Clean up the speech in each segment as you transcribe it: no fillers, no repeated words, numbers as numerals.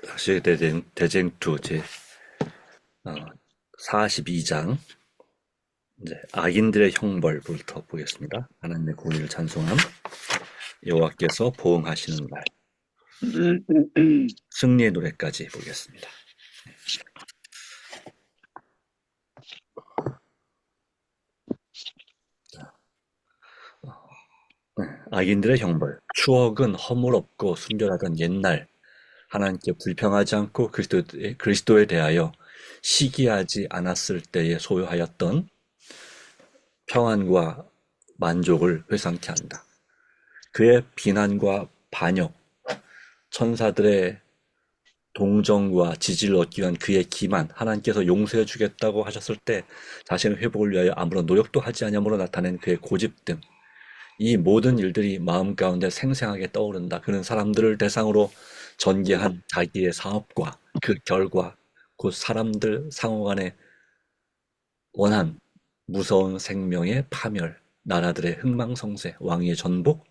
다시 대쟁투 제 42장 이제 악인들의 형벌부터 보겠습니다. 하나님의 공의를 찬송함, 여호와께서 보응하시는 날, 승리의 노래까지 보겠습니다. 악인들의 형벌, 추억은 허물없고 순결하던 옛날, 하나님께 불평하지 않고 그리스도에 대하여 시기하지 않았을 때에 소유하였던 평안과 만족을 회상케 한다. 그의 비난과 반역, 천사들의 동정과 지지를 얻기 위한 그의 기만, 하나님께서 용서해 주겠다고 하셨을 때 자신의 회복을 위하여 아무런 노력도 하지 아니함으로 나타낸 그의 고집 등, 이 모든 일들이 마음 가운데 생생하게 떠오른다. 그는 사람들을 대상으로 전개한 자기의 사업과 그 결과, 곧 사람들 상호 간의 원한, 무서운 생명의 파멸, 나라들의 흥망성쇠, 왕위의 전복,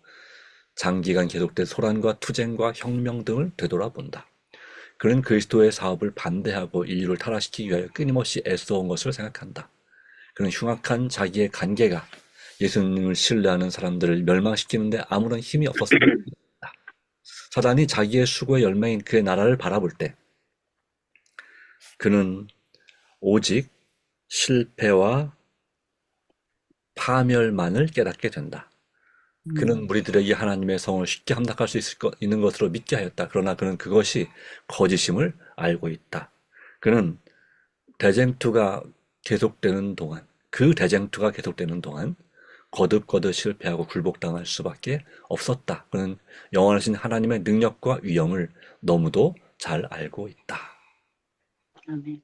장기간 계속된 소란과 투쟁과 혁명 등을 되돌아본다. 그는 그리스도의 사업을 반대하고 인류를 타락시키기 위하여 끊임없이 애써온 것을 생각한다. 그는 흉악한 자기의 관계가 예수님을 신뢰하는 사람들을 멸망시키는데 아무런 힘이 없었습니다. 사단이 자기의 수고의 열매인 그의 나라를 바라볼 때 그는 오직 실패와 파멸만을 깨닫게 된다. 그는 무리들에게 하나님의 성을 쉽게 함락할 수 있는 것으로 믿게 하였다. 그러나 그는 그것이 거짓임을 알고 있다. 그는 대쟁투가 계속되는 동안, 그 대쟁투가 계속되는 동안 거듭거듭 실패하고 굴복당할 수밖에 없었다. 그는 영원하신 하나님의 능력과 위엄을 너무도 잘 알고 있다. 아멘.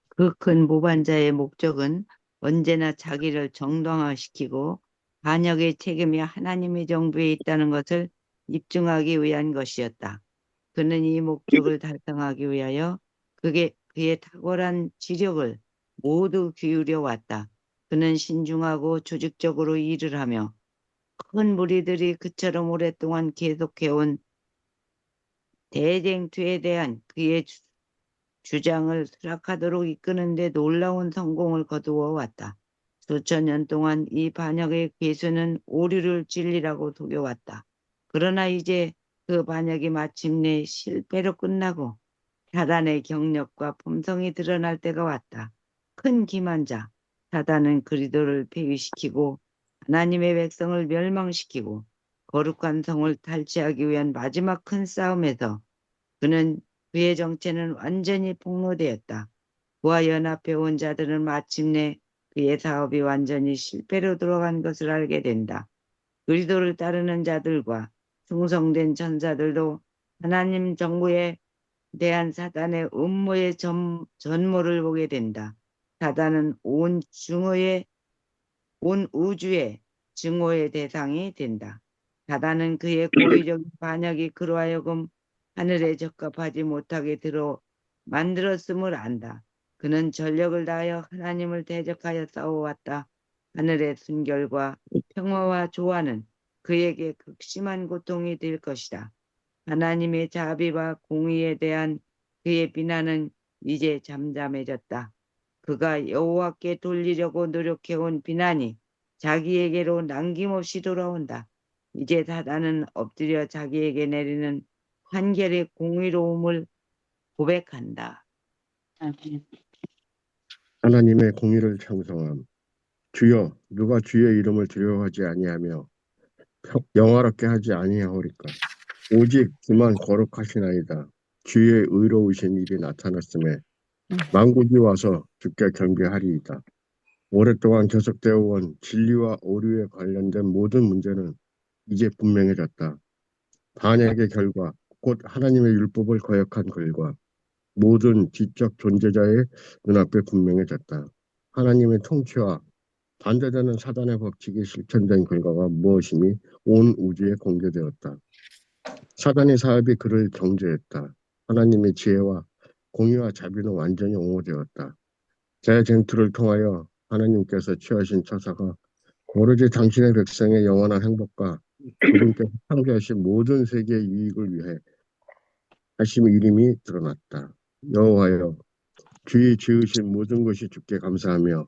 그 큰 모반자의 목적은 언제나 자기를 정당화시키고 반역의 책임이 하나님의 정부에 있다는 것을 입증하기 위한 것이었다. 그는 이 목적을 달성하기 위하여 그의 탁월한 지력을 모두 기울여 왔다. 그는 신중하고 조직적으로 일을 하며 큰 무리들이 그처럼 오랫동안 계속해온 대쟁투에 대한 그의 주장을 수락하도록 이끄는 데 놀라운 성공을 거두어 왔다. 수천 년 동안 이 반역의 괴수는 오류를 진리라고 속여왔다. 그러나 이제 그 반역이 마침내 실패로 끝나고 사단의 경력과 품성이 드러날 때가 왔다. 큰 기만자, 사단은 그리스도를 폐위시키고 하나님의 백성을 멸망시키고 거룩한 성을 탈취하기 위한 마지막 큰 싸움에서 그의 정체는 완전히 폭로되었다. 그와 연합해 온 자들은 마침내 그의 사업이 완전히 실패로 들어간 것을 알게 된다. 그리스도를 따르는 자들과 충성된 천사들도 하나님 정부에 대한 사단의 음모의 전모를 보게 된다. 사단은 온 우주의 증오의 대상이 된다. 사단은 그의 고의적인 반역이 그로 하여금 하늘에 적합하지 못하게 만들었음을 안다. 그는 전력을 다하여 하나님을 대적하여 싸워왔다. 하늘의 순결과 평화와 조화는 그에게 극심한 고통이 될 것이다. 하나님의 자비와 공의에 대한 그의 비난은 이제 잠잠해졌다. 그가 여호와께 돌리려고 노력해온 비난이 자기에게로 남김없이 돌아온다. 이제 사단은 엎드려 자기에게 내리는 판결의 공의로움을 고백한다. 아멘. 하나님의 공의를 찬송함. 주여, 누가 주의 이름을 두려워하지 아니하며 영화롭게 하지 아니하오리까. 오직 주만 거룩하시나이다. 주의 의로우신 일이 나타났음에 만국이 와서 주께 경배하리이다. 오랫동안 계속되어 온 진리와 오류에 관련된 모든 문제는 이제 분명해졌다. 반역의 결과, 곧 하나님의 율법을 거역한 결과, 모든 지적 존재자의 눈앞에 분명해졌다. 하나님의 통치와 반대되는 사단의 법칙이 실천된 결과가 무엇임이 온 우주에 공개되었다. 사단의 사업이 그를 정죄했다. 하나님의 지혜와 공의와 자비는 완전히 옹호되었다. 대쟁투를 통하여 하나님께서 취하신 처사가 오로지 당신의 백성의 영원한 행복과 그분께서 창조하신 모든 세계의 유익을 위해 하심 이름이 드러났다. 여호와여, 주의 지으신 모든 것이 주께 감사하며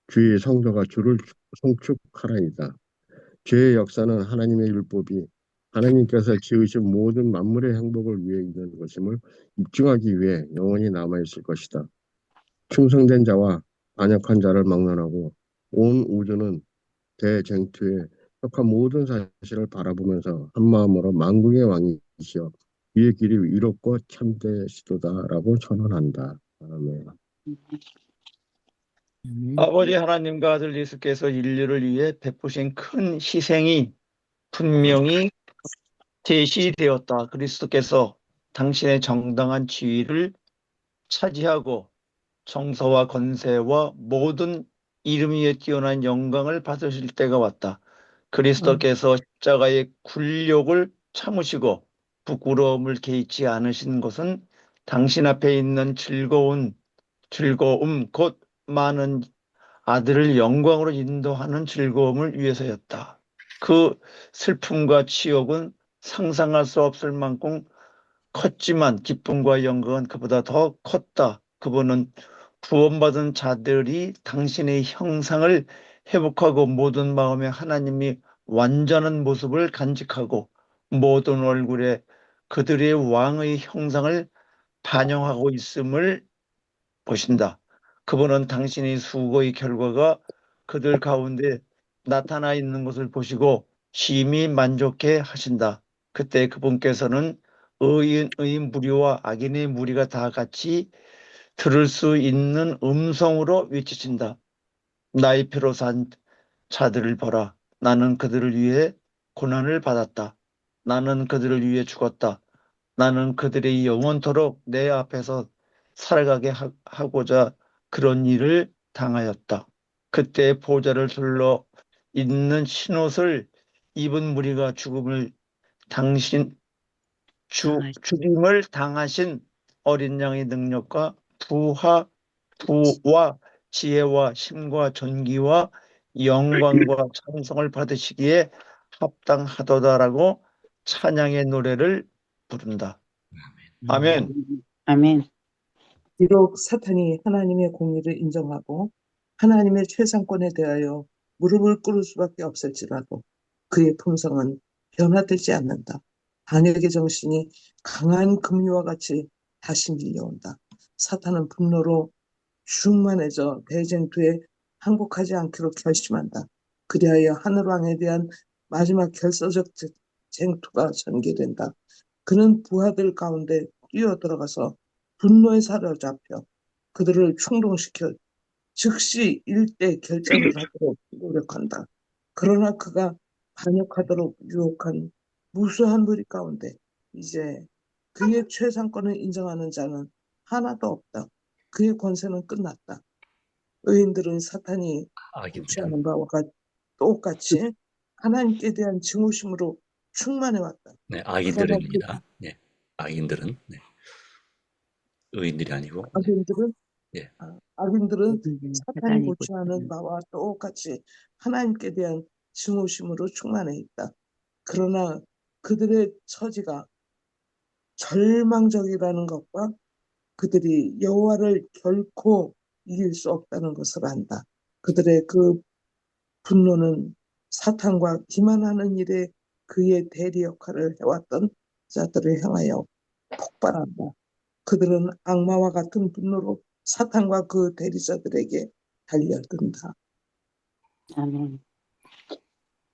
주의 성도가 주를 송축하라이다. 죄의 역사는 하나님의 율법이 하나님께서 지으신 모든 만물의 행복을 위해 있는 것임을 입증하기 위해 영원히 남아있을 것이다. 충성된 자와 반역한 자를 막론하고 온 우주는 대쟁투에 속한 모든 사실을 바라보면서 한마음으로 만국의 왕이시여 그의 길이 이롭고 참되시도다라고 선언한다. 아멘. 아버지 하나님과 아들 예수께서 인류를 위해 베푸신 큰 희생이 분명히 제시되었다. 그리스도께서 당신의 정당한 지위를 차지하고 정서와 권세와 모든 이름 위에 뛰어난 영광을 받으실 때가 왔다. 그리스도께서 십자가의 굴욕을 참으시고 부끄러움을 개의치 않으신 것은 당신 앞에 있는 즐거움 곧 많은 아들을 영광으로 인도하는 즐거움을 위해서였다. 그 슬픔과 치욕은 상상할 수 없을 만큼 컸지만 기쁨과 영광은 그보다 더 컸다. 그분은 구원받은 자들이 당신의 형상을 회복하고 모든 마음에 하나님이 완전한 모습을 간직하고 모든 얼굴에 그들의 왕의 형상을 반영하고 있음을 보신다. 그분은 당신의 수고의 결과가 그들 가운데 나타나 있는 것을 보시고 심히 만족해 하신다. 그때 그분께서는 의인의 무리와 악인의 무리가 다 같이 들을 수 있는 음성으로 외치신다. 나의 피로 산 자들을 보라. 나는 그들을 위해 고난을 받았다. 나는 그들을 위해 죽었다. 나는 그들의 영원토록 내 앞에서 살아가게 하고자 그런 일을 당하였다. 그때 보좌를 둘러 있는 흰옷을 입은 무리가 죽임을 당하신 어린 양의 능력과 부와 지혜와 힘과 존귀와 영광과 찬송을 받으시기에 합당하도다라고 찬양의 노래를 부른다. 아멘. 아멘. 비록 사탄이 하나님의 공의를 인정하고 하나님의 최상권에 대하여 무릎을 꿇을 수밖에 없을지라도 그의 품성은 변화되지 않는다. 반역의 정신이 강한 급류와 같이 다시 밀려온다. 사탄은 분노로 충만해져 대쟁투에 항복하지 않기로 결심한다. 그리하여 하늘왕에 대한 마지막 결사적 쟁투가 전개된다. 그는 부하들 가운데 뛰어들어가서 분노에 사로잡혀 그들을 충동시켜 즉시 일대 결전을 하도록 노력한다. 그러나 그가 반역하도록 유혹한 무수한 무리 가운데 이제 그의 최상권을 인정하는 자는 하나도 없다. 그의 권세는 끝났다. 의인들은 사탄이 악인들은 취하는 바와 똑같이 하나님께 대한 증오심으로 충만해왔다. 네, 악인들입니다. 네, 악인들은 네, 의인들이 아니고 네, 악인들은 예. 악인들은 사탄이 사탄이 고취하는 바와 똑같이 하나님께 대한 증오심으로 충만해 있다. 그러나 그들의 처지가 절망적이라는 것과 그들이 여호와를 결코 이길 수 없다는 것을 안다. 그들의 그 분노는 사탄과 기만하는 일에 그의 대리 역할을 해왔던 자들을 향하여 폭발한다. 그들은 악마와 같은 분노로 사탄과 그 대리자들에게 달려든다. 아멘.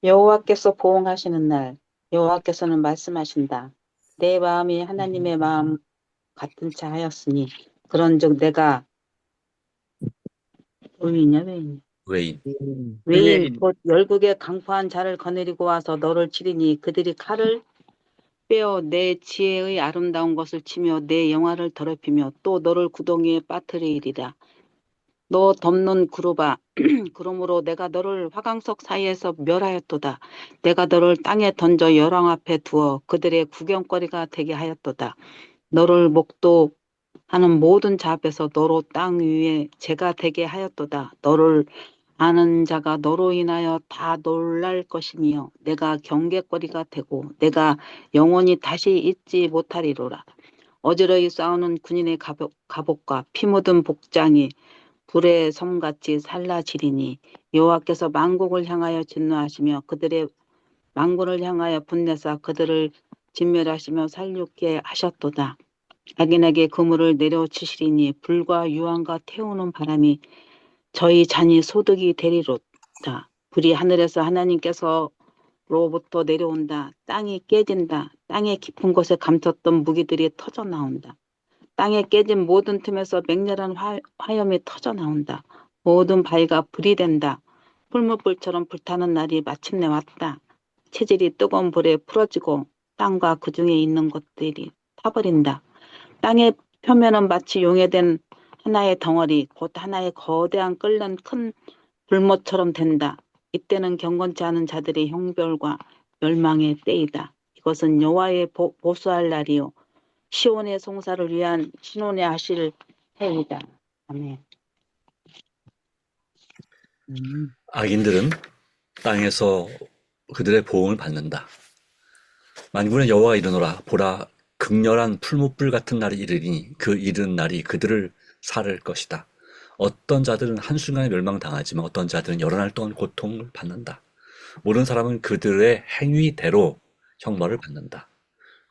여호와께서 보응하시는 날 여호와께서는 말씀하신다. 내 마음이 하나님의 마음 같은 차 하였으니 그런즉 내가 의인이냐 외인 외인 곧 열국의 강포한 자를 거느리고 와서 너를 치리니 그들이 칼을 빼어 내 지혜의 아름다운 것을 치며 내 영화를 더럽히며 또 너를 구덩이에 빠뜨리리라. 너 덮는 그루바 그러므로 내가 너를 화강석 사이에서 멸하였도다. 내가 너를 땅에 던져 열왕 앞에 두어 그들의 구경거리가 되게 하였도다. 너를 목도하는 모든 자 앞에서 너로 땅 위에 재가 되게 하였도다. 너를 아는 자가 너로 인하여 다 놀랄 것이며 내가 경계거리가 되고 내가 영원히 다시 잊지 못하리로라. 어지러이 싸우는 군인의 갑옷과 피 묻은 복장이 불의 섬같이 살라지리니 여호와께서 만국을 향하여 진노하시며 그들의 만군을 향하여 분내사 그들을 진멸하시며 살육게 하셨도다. 악인에게 그물을 내려치시리니 불과 유황과 태우는 바람이 저희 잔이 소득이 되리로다. 불이 하늘에서 하나님께서로부터 내려온다. 땅이 깨진다. 땅의 깊은 곳에 감췄던 무기들이 터져 나온다. 땅에 깨진 모든 틈에서 맹렬한 화염이 터져 나온다. 모든 바위가 불이 된다. 풀무불처럼 불타는 날이 마침내 왔다. 체질이 뜨거운 불에 풀어지고 땅과 그 중에 있는 것들이 타버린다. 땅의 표면은 마치 용해된 하나의 덩어리, 곧 하나의 거대한 끓는 큰 불못처럼 된다. 이때는 경건치 않은 자들의 형벌과 멸망의 때이다. 이것은 여호와의 보수할 날이요 시온의 송사를 위한 신혼의 하실 해이다. 아멘. 악인들은 땅에서 그들의 보응을 받는다. 만군의 여호와가 이르노라 보라 극렬한 풀무불 같은 날이 이르니 그 이른 날이 그들을 살을 것이다. 어떤 자들은 한순간에 멸망당하지만 어떤 자들은 여러 날 동안 고통을 받는다. 모든 사람은 그들의 행위대로 형벌을 받는다.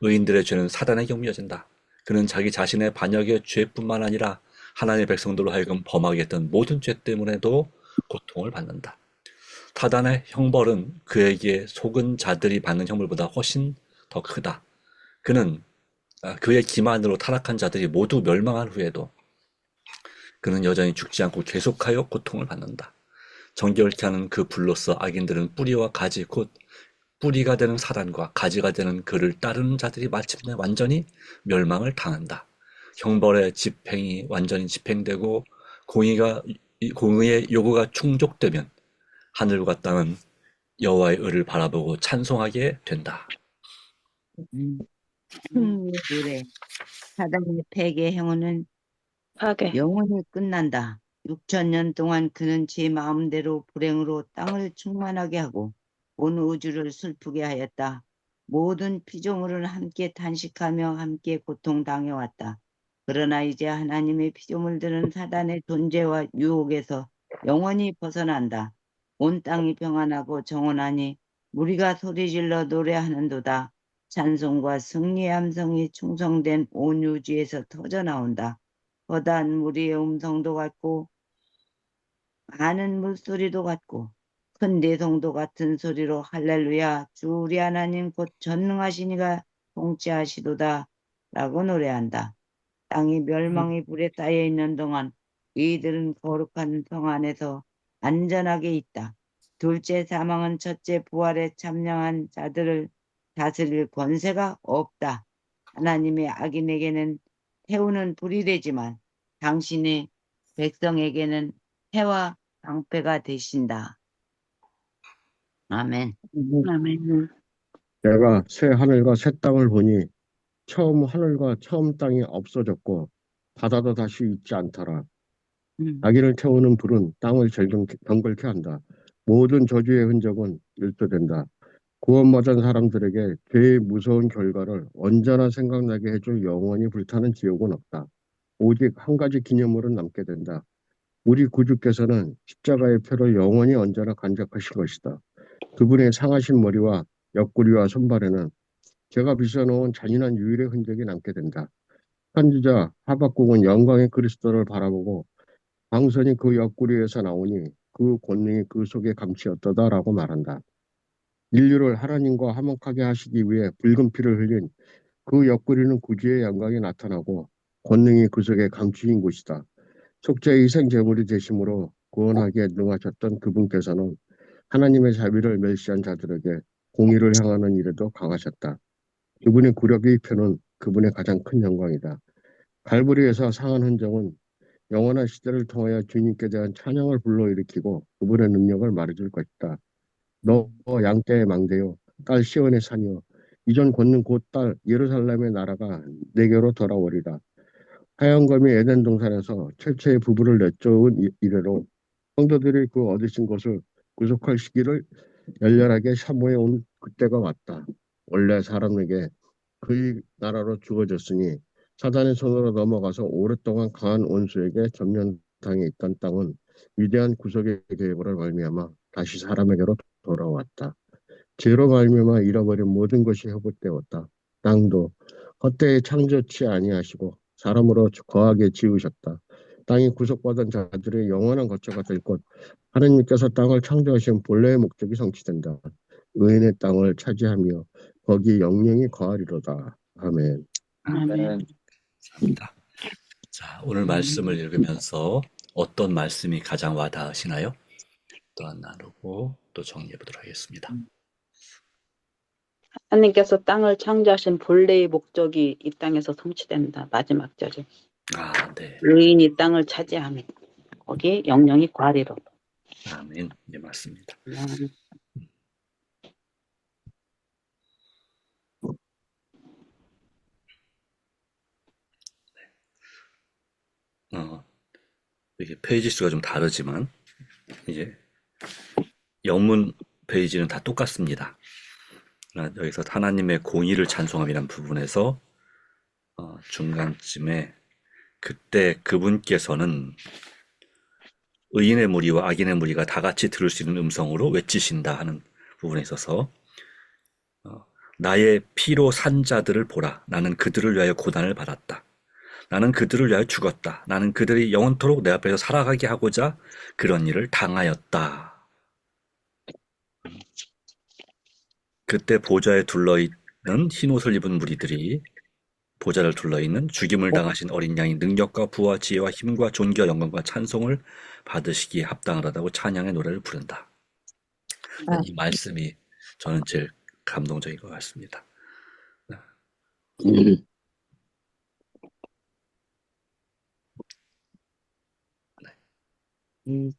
의인들의 죄는 사단에게 옮겨진다. 그는 자기 자신의 반역의 죄뿐만 아니라 하나님의 백성들로 하여금 범하게 했던 모든 죄 때문에도 고통을 받는다. 사단의 형벌은 그에게 속은 자들이 받는 형벌보다 훨씬 더 크다. 그는 그의 기만으로 타락한 자들이 모두 멸망한 후에도 그는 여전히 죽지 않고 계속하여 고통을 받는다. 정결케 하는 그 불로서 악인들은 뿌리와 가지 곧 뿌리가 되는 사단과 가지가 되는 그를 따르는 자들이 마침내 완전히 멸망을 당한다. 형벌의 집행이 완전히 집행되고 공의의 요구가 충족되면 하늘과 땅은 여호와의 의를 바라보고 찬송하게 된다. 노래 사단의 패계 행운은 파괴. 영원히 끝난다. 6,000년 동안 그는 제 마음대로 불행으로 땅을 충만하게 하고 온 우주를 슬프게 하였다. 모든 피조물은 함께 탄식하며 함께 고통당해왔다. 그러나 이제 하나님의 피조물들은 사단의 존재와 유혹에서 영원히 벗어난다. 온 땅이 평안하고 정원하니 우리가 소리질러 노래하는도다. 찬송과 승리의 함성이 충성된 온 우주에서 터져나온다. 거대한 무리의 음성도 같고 많은 물소리도 같고 큰 대성도 같은 소리로 할렐루야 주 우리 하나님 곧 전능하신 이가 통치하시도다 라고 노래한다. 땅이 멸망의 불에 쌓여 있는 동안 이들은 거룩한 성 안에서 안전하게 있다. 둘째 사망은 첫째 부활에 참여한 자들을 다스릴 권세가 없다. 하나님의 악인에게는 태우는 불이 되지만 당신의 백성에게는 해와 방패가 되신다. 아멘. 아멘. 내가 새 하늘과 새 땅을 보니 처음 하늘과 처음 땅이 없어졌고 바다도 다시 있지 않더라. 악인을 태우는 불은 땅을 정결케 한다. 모든 저주의 흔적은 일도된다. 구원받은 사람들에게 죄의 무서운 결과를 언제나 생각나게 해줄 영원히 불타는 지옥은 없다. 오직 한 가지 기념물은 남게 된다. 우리 구주께서는 십자가의 표를 영원히 언제나 간직하신 것이다. 그분의 상하신 머리와 옆구리와 손발에는 제가 빗어놓은 잔인한 유일의 흔적이 남게 된다. 선지자 하박국은 영광의 그리스도를 바라보고 방선이 그 옆구리에서 나오니 그 권능이 그 속에 감추었다라고 말한다. 인류를 하나님과 화목하게 하시기 위해 붉은 피를 흘린 그 옆구리는 구주의 영광이 나타나고 권능이 그 속에 감추인 곳이다. 속죄의 희생 제물이 되심으로 구원하기에 능하셨던 그분께서는 하나님의 자비를 멸시한 자들에게 공의를 향하는 일에도 강하셨다. 그분의 구력의 표는 그분의 가장 큰 영광이다. 갈보리에서 상한 흔적은 영원한 시대를 통하여 주님께 대한 찬양을 불러일으키고 그분의 능력을 말해줄 것이다. 너 양떼의 망대요 딸 시온의 산이요 이전 권능 곧 딸 예루살렘의 나라가 내게로 돌아오리라. 하얀검이 에덴 동산에서 최초의 부부를 내쫓은 이래로 성도들이 그 얻으신 것을 구속할 시기를 열렬하게 사모해 온 그때가 왔다. 원래 사람에게 그의 나라로 주어졌으니 사단의 손으로 넘어가서 오랫동안 강한 원수에게 점령당해 있던 땅은 위대한 구속의 계획으로 말미암아 다시 사람에게로 돌아왔다. 죄로 말미암아 잃어버린 모든 것이 회복되었다. 땅도 헛되이 창조치 아니하시고 사람으로 거하게 지으셨다. 땅이 구속받은 자들의 영원한 거처가 될 것. 하느님께서 땅을 창조하신 본래의 목적이 성취된다. 의인의 땅을 차지하며 거기 영영이 거하리로다. 아멘. 아멘. 감사합니다. 자, 오늘 말씀을 읽으면서 어떤 말씀이 가장 와닿으시나요? 또한 나누고 또 정리해 보도록 하겠습니다. 하나님께서 땅을 창조하신 본래의 목적이 이 땅에서 성취된다. 마지막 절에. 아, 네. 의인이 땅을 차지하며 거기에 영영이 거하리로다. 아멘. 네, 맞습니다. 이게 페이지 수가 좀 다르지만 이제 영문 페이지는 다 똑같습니다. 여기서 하나님의 공의를 찬송함이라는 부분에서 중간쯤에 그때 그분께서는 의인의 무리와 악인의 무리가 다 같이 들을 수 있는 음성으로 외치신다 하는 부분에 있어서 나의 피로 산 자들을 보라. 나는 그들을 위하여 고난을 받았다. 나는 그들을 위하여 죽었다. 나는 그들이 영원토록 내 앞에서 살아가게 하고자 그런 일을 당하였다. 그때 보좌에 둘러있는 흰옷을 입은 무리들이 보좌를 둘러있는 죽임을 당하신 어린 양이 능력과 부와 지혜와 힘과 존귀와 영광과 찬송을 받으시기에 합당하다고 찬양의 노래를 부른다. 이 말씀이 저는 제일 감동적인 것 같습니다.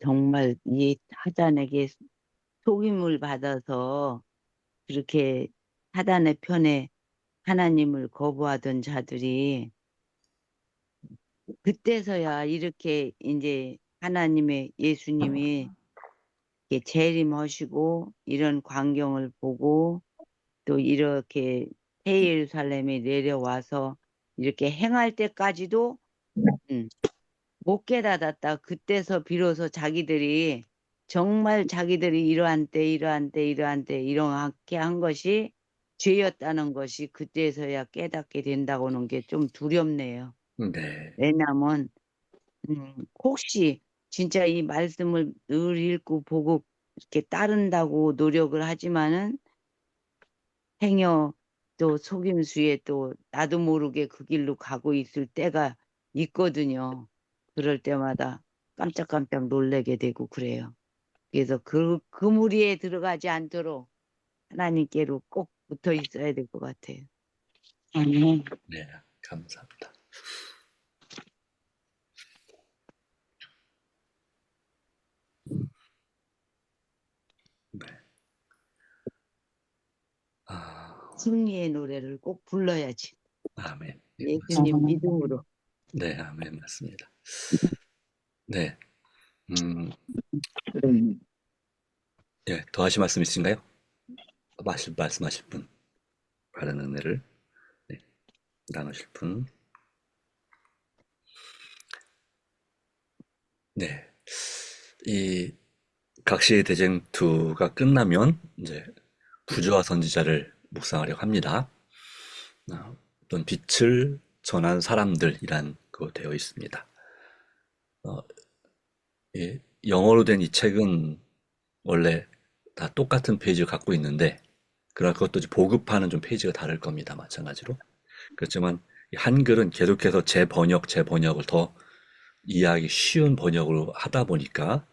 정말 이 사단에게 속임을 받아서 그렇게 사단의 편에 하나님을 거부하던 자들이 그때서야 이렇게 이제 하나님의 예수님이 이렇게 재림하시고 이런 광경을 보고 또 이렇게 새 예루살렘에 내려와서 이렇게 행할 때까지도 못 깨닫았다. 그때서 비로소 자기들이 정말 자기들이 이러한 때 이렇게 한 것이 죄였다는 것이 그때서야 깨닫게 된다고는 게 좀 두렵네요. 네. 왜냐하면 혹시 진짜 이 말씀을 늘 읽고 보고 이렇게 따른다고 노력을 하지만은 행여 또 속임수에 또 나도 모르게 그 길로 가고 있을 때가 있거든요. 그럴 때마다 깜짝깜짝 놀라게 되고 그래요. 그래서 그 무리에 들어가지 않도록 하나님께로 꼭 붙어 있어야 될 것 같아요. 아멘. 네, 감사합니다. 네. 승리의 노래를 꼭 불러야지. 아멘. 예수님 믿음으로. 네, 아멘. 맞습니다. 네. 예, 더 하실 말씀 있으신가요? 말씀하실 분. 바른 은혜를 나누실 분. 네. 이 각시의 대쟁투가 끝나면 이제 부조와 선지자를 묵상하려고 합니다. 어떤 빛을 전한 사람들이란 거 되어 있습니다. 영어로 된 이 책은 원래 다 똑같은 페이지를 갖고 있는데, 그러나 그것도 보급하는 좀 페이지가 다를 겁니다. 마찬가지로. 그렇지만 이 한글은 계속해서 재번역을 더 이해하기 쉬운 번역으로 하다 보니까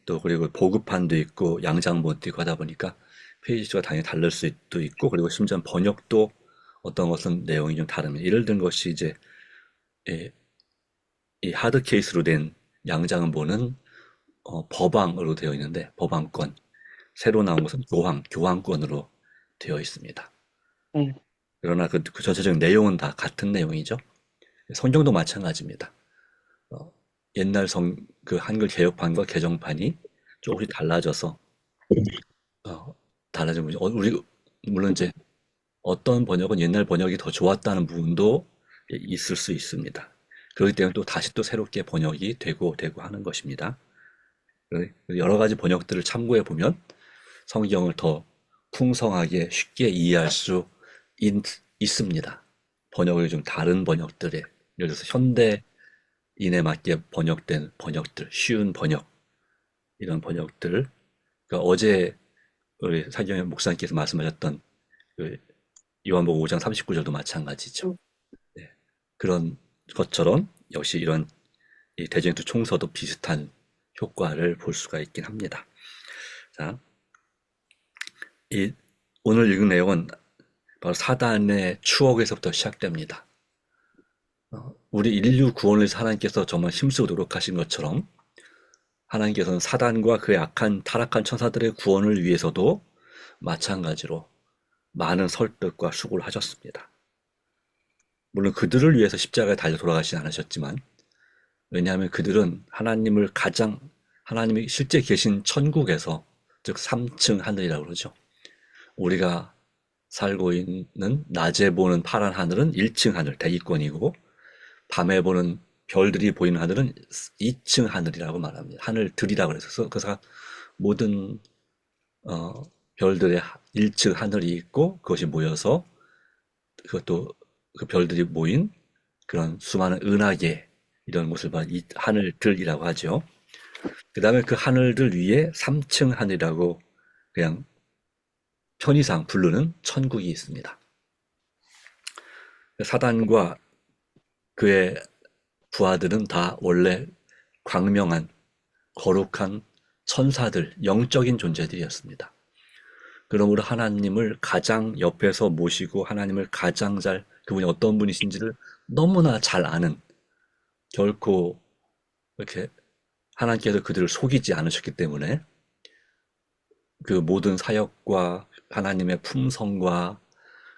또 그리고 보급판도 있고 양장본도 있고 하다 보니까 페이지 수가 당연히 다를 수도 있고, 그리고 심지어 번역도 어떤 것은 내용이 좀 다릅니다. 예를 든 것이 이제 이 하드 케이스로 된 양장본은 법왕으로 되어 있는데 법왕권, 새로 나온 것은 교황권으로 되어 있습니다. 그러나 그 전체적인 내용은 다 같은 내용이죠. 성경도 마찬가지입니다. 옛날 그 한글 개역판과 개정판이 조금씩 달라져서 달라진 거죠. 우리 물론 이제 어떤 번역은 옛날 번역이 더 좋았다는 부분도 있을 수 있습니다. 그렇기 때문에 또 다시 또 새롭게 번역이 되고 하는 것입니다. 여러 가지 번역들을 참고해 보면 성경을 더 풍성하게 쉽게 이해할 수 있습니다. 번역이 좀 다른 번역들에, 예를 들어서 현대인에 맞게 번역된 번역들, 쉬운 번역, 이런 번역들, 그러니까 어제 우리 사경현 목사님께서 말씀하셨던 그 요한복음 5장 39절도 마찬가지죠. 네. 그런 것처럼 역시 이런 이 대전투 총서도 비슷한 효과를 볼 수가 있긴 합니다. 자, 오늘 읽은 내용은 바로 사단의 추억에서부터 시작됩니다. 우리 인류 구원을 위해서 하나님께서 정말 힘쓰고 노력하신 것처럼 하나님께서는 사단과 그의 악한 타락한 천사들의 구원을 위해서도 마찬가지로 많은 설득과 수고를 하셨습니다. 물론 그들을 위해서 십자가에 달려 돌아가시지 않으셨지만, 왜냐하면 그들은 하나님이 실제 계신 천국에서, 즉 3층 하늘이라고 그러죠. 우리가 살고 있는 낮에 보는 파란 하늘은 1층 하늘, 대기권이고, 밤에 보는 별들이 보이는 하늘은 2층 하늘이라고 말합니다. 하늘들이라고 그래서 그래서 모든 별들의 1층 하늘이 있고, 그것이 모여서 그것도 그 별들이 모인 그런 수많은 은하계, 이런 곳을 이 하늘들이라고 하죠. 그 다음에 그 하늘들 위에 3층 하늘이라고 그냥 편의상 부르는 천국이 있습니다. 사단과 그의 부하들은 다 원래 광명한 거룩한 천사들, 영적인 존재들이었습니다. 그러므로 하나님을 가장 옆에서 모시고 하나님을 가장 그분이 어떤 분이신지를 너무나 잘 아는, 결코 이렇게 하나님께서 그들을 속이지 않으셨기 때문에 그 모든 사역과 하나님의 품성과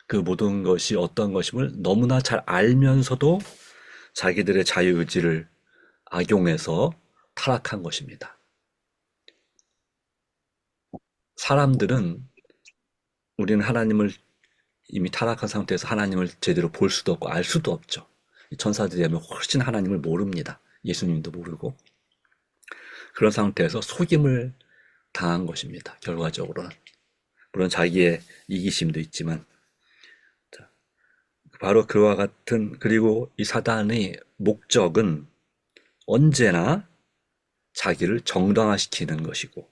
그 모든 것이 어떤 것임을 너무나 잘 알면서도 자기들의 자유의지를 악용해서 타락한 것입니다. 사람들은, 우리는 하나님을 이미 타락한 상태에서 하나님을 제대로 볼 수도 없고 알 수도 없죠. 천사들이 하면 훨씬 하나님을 모릅니다. 예수님도 모르고. 그런 상태에서 속임을 당한 것입니다. 결과적으로는. 물론 자기의 이기심도 있지만, 바로 그와 같은, 그리고 이 사단의 목적은 언제나 자기를 정당화시키는 것이고,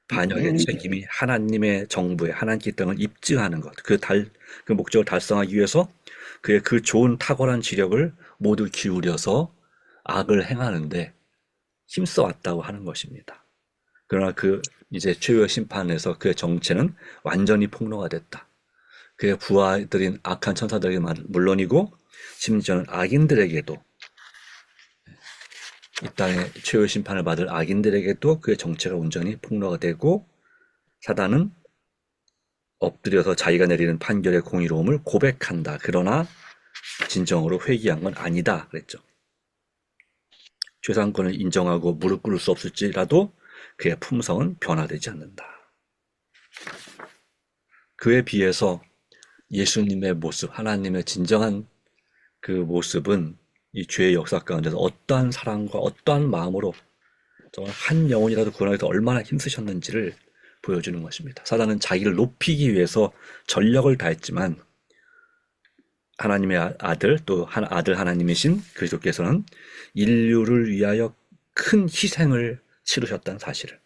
반역의 책임이 하나님의 정부에, 하나님께 있다는 걸 입증하는 것, 그 목적을 달성하기 위해서 그의 그 좋은 탁월한 지력을 모두 기울여서 악을 행하는데 힘써 왔다고 하는 것입니다. 그러나 이제 최후의 심판에서 그의 정체는 완전히 폭로가 됐다. 그의 부하들인 악한 천사들에게 물론이고, 심지어는 악인들에게도, 이 땅에 최후의 심판을 받을 악인들에게도 그의 정체가 온전히 폭로가 되고, 사단은 엎드려서 자기가 내리는 판결의 공의로움을 고백한다. 그러나 진정으로 회개한 건 아니다 그랬죠. 최상권을 인정하고 무릎 꿇을 수 없을지라도 그의 품성은 변화되지 않는다. 그에 비해서 예수님의 모습, 하나님의 진정한 그 모습은 이 죄의 역사 가운데서 어떠한 사랑과 어떠한 마음으로 정말 한 영혼이라도 구원하기 위해서 얼마나 힘쓰셨는지를 보여주는 것입니다. 사단은 자기를 높이기 위해서 전력을 다했지만, 하나님의 아들, 또 아들 하나님이신 그리스도께서는 인류를 위하여 큰 희생을 치르셨다는 사실을,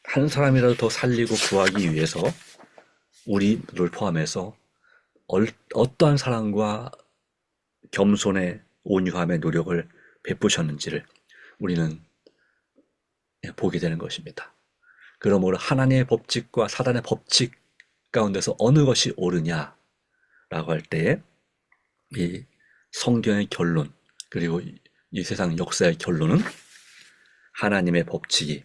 한 사람이라도 더 살리고 구하기 위해서 우리를 포함해서 어떠한 사랑과 겸손의 온유함의 노력을 베푸셨는지를 우리는 보게 되는 것입니다. 그러므로 하나님의 법칙과 사단의 법칙 가운데서 어느 것이 옳으냐라고 할 때에 이 성경의 결론, 그리고 이 세상 역사의 결론은 하나님의 법칙이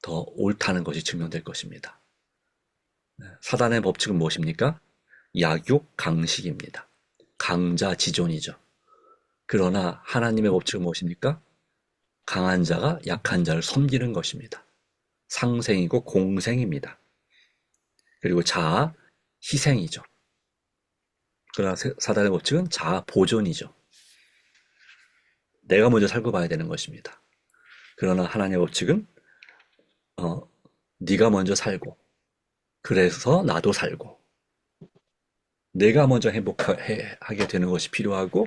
더 옳다는 것이 증명될 것입니다. 사단의 법칙은 무엇입니까? 약육 강식입니다. 강자지존이죠. 그러나 하나님의 법칙은 무엇입니까? 강한 자가 약한 자를 섬기는 것입니다. 상생이고 공생입니다. 그리고 자아, 희생이죠. 그러나 사단의 법칙은 자아 보존이죠. 내가 먼저 살고 봐야 되는 것입니다. 그러나 하나님의 법칙은 네가 먼저 살고 그래서 나도 살고 내가 먼저 행복하게 되는 것이 필요하고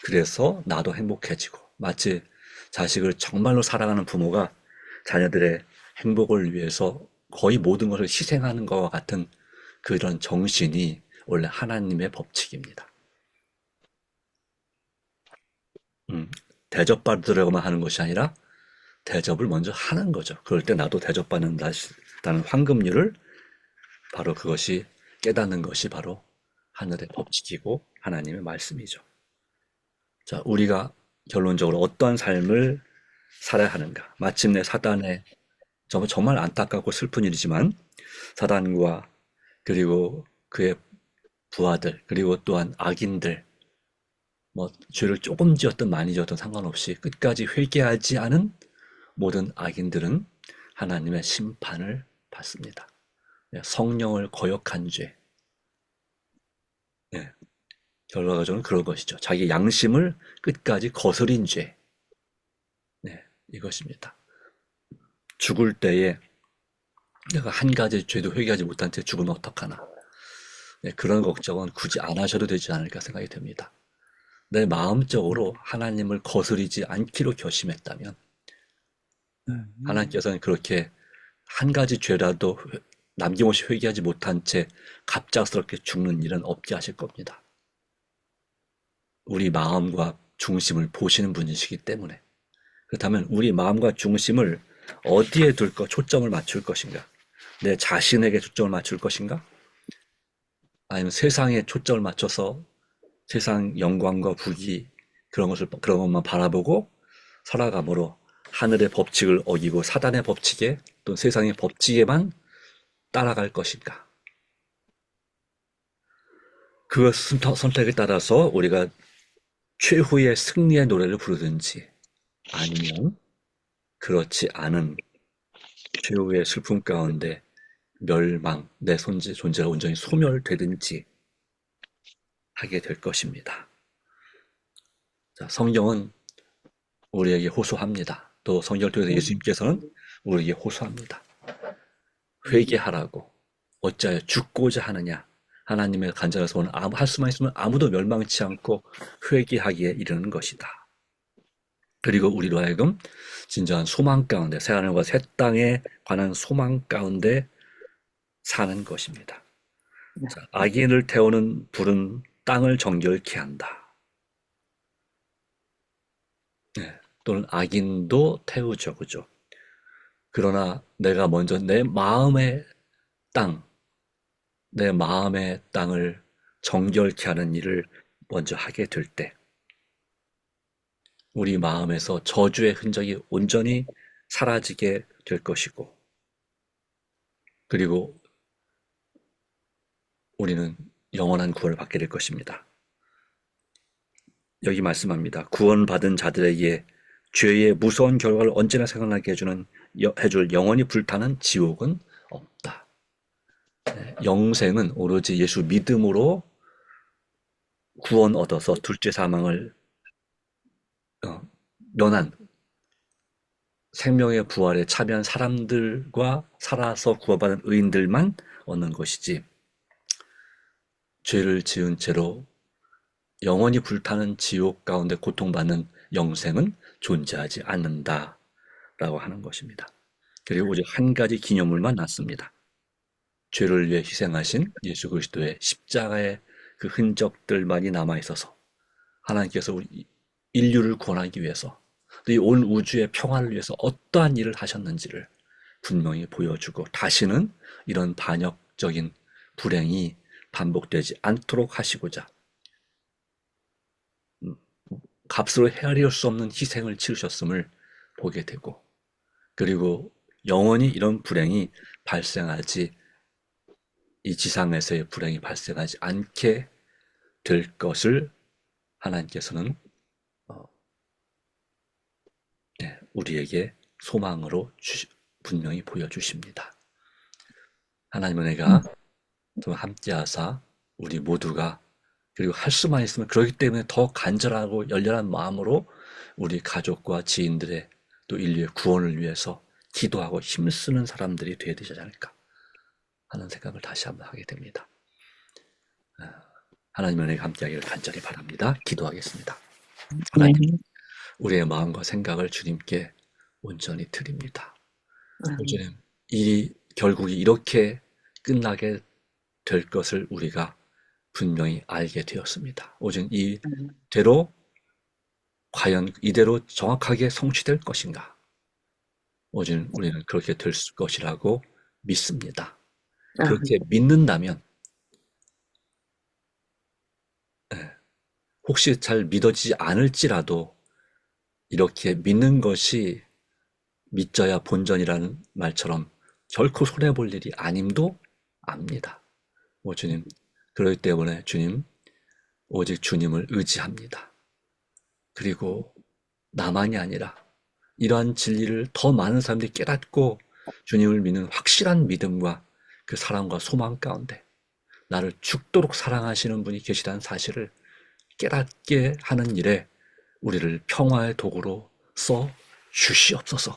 그래서 나도 행복해지고 마치 자식을 정말로 사랑하는 부모가 자녀들의 행복을 위해서 거의 모든 것을 희생하는 것과 같은 그런 정신이 원래 하나님의 법칙입니다. 대접받으려고만 하는 것이 아니라 대접을 먼저 하는 거죠. 그럴 때 나도 대접받는다는 황금률을 바로 그것이 깨닫는 것이 바로 하늘의 법칙이고 하나님의 말씀이죠. 자, 우리가 결론적으로 어떠한 삶을 살아야 하는가? 마침내 사단의 정말 안타깝고 슬픈 일이지만 사단과 그리고 그의 부하들 그리고 또한 악인들 죄를 조금 지었든 많이 지었든 상관없이 끝까지 회개하지 않은 모든 악인들은 하나님의 심판을 받습니다. 성령을 거역한 죄. 결과적으로는 그런 것이죠. 자기 양심을 끝까지 거스린 죄. 이것입니다. 죽을 때에 내가 한 가지 죄도 회개하지 못한 채 죽으면 어떡하나. 그런 걱정은 굳이 안 하셔도 되지 않을까 생각이 됩니다. 내 마음적으로 하나님을 거스리지 않기로 결심했다면 하나님께서는 그렇게 한 가지 죄라도 남김없이 회개하지 못한 채 갑작스럽게 죽는 일은 없게 하실 겁니다. 우리 마음과 중심을 보시는 분이시기 때문에. 그렇다면 우리 마음과 중심을 어디에 초점을 맞출 것인가? 내 자신에게 초점을 맞출 것인가? 아니면 세상에 초점을 맞춰서 세상 영광과 부귀 그런 것만 바라보고 살아감으로 하늘의 법칙을 어기고 사단의 법칙에 또 세상의 법칙에만 따라갈 것인가? 그 선택에 따라서 우리가 최후의 승리의 노래를 부르든지 아니면 그렇지 않은 최후의 슬픔 가운데 멸망, 내 존재가 온전히 소멸되든지 하게 될 것입니다. 자, 성경은 우리에게 호소합니다. 또 성경을 통해서 예수님께서는 우리에게 호소합니다. 회개하라고. 어찌하여 죽고자 하느냐. 하나님의 간절한 소원은 할 수만 있으면 아무도 멸망치 않고 회개하기에 이르는 것이다. 그리고 우리로 하여금 진정한 소망 가운데 새하늘과 새 땅에 관한 소망 가운데 사는 것입니다. 자, 악인을 태우는 불은 땅을 정결케 한다. 또는 악인도 태우죠, 그죠? 그러나 내가 먼저 내 마음의 땅을 정결케 하는 일을 먼저 하게 될 때, 우리 마음에서 저주의 흔적이 온전히 사라지게 될 것이고, 그리고 우리는 영원한 구원을 받게 될 것입니다. 여기 말씀합니다. 구원받은 자들에게 죄의 무서운 결과를 언제나 생각나게 해줄 영원히 불타는 지옥은 없다. 영생은 오로지 예수 믿음으로 구원 얻어서 둘째 사망을 면한 생명의 부활에 참여한 사람들과 살아서 구원받은 의인들만 얻는 것이지, 죄를 지은 채로 영원히 불타는 지옥 가운데 고통받는 영생은 존재하지 않는다라고 하는 것입니다. 그리고 오직 한 가지 기념물만 남습니다. 죄를 위해 희생하신 예수 그리스도의 십자가의 그 흔적들만이 남아있어서 하나님께서 우리 인류를 구원하기 위해서 이 온 우주의 평화를 위해서 어떠한 일을 하셨는지를 분명히 보여주고 다시는 이런 반역적인 불행이 반복되지 않도록 하시고자 값으로 헤아릴 수 없는 희생을 치르셨음을 보게 되고, 그리고 영원히 이런 불행이 이 지상에서의 불행이 발생하지 않게 될 것을 하나님께서는 우리에게 소망으로 분명히 보여주십니다. 하나님은 내가 함께하사 우리 모두가 그리고 할 수만 있으면 그렇기 때문에 더 간절하고 열렬한 마음으로 우리 가족과 지인들의 또 인류의 구원을 위해서 기도하고 힘쓰는 사람들이 되어야 되지 않을까 하는 생각을 다시 한번 하게 됩니다. 하나님의 은혜가 함께하기를 간절히 바랍니다. 기도하겠습니다. 하나님, 우리의 마음과 생각을 주님께 온전히 드립니다. 주님, 결국이 이렇게 끝나게 될 것을 우리가 분명히 알게 되었습니다. 오직 이대로 과연 이대로 정확하게 성취될 것인가? 오직 우리는 그렇게 될 것이라고 믿습니다. 그렇게 믿는다면 혹시 잘 믿어지지 않을지라도 이렇게 믿는 것이 믿져야 본전이라는 말처럼 결코 손해볼 일이 아님도 압니다. 주님, 그렇기 때문에 주님, 오직 주님을 의지합니다. 그리고 나만이 아니라 이러한 진리를 더 많은 사람들이 깨닫고 주님을 믿는 확실한 믿음과 그 사랑과 소망 가운데 나를 죽도록 사랑하시는 분이 계시다는 사실을 깨닫게 하는 일에 우리를 평화의 도구로 써 주시옵소서.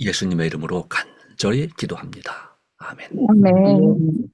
예수님의 이름으로 간절히 기도합니다. 아멘. 아멘.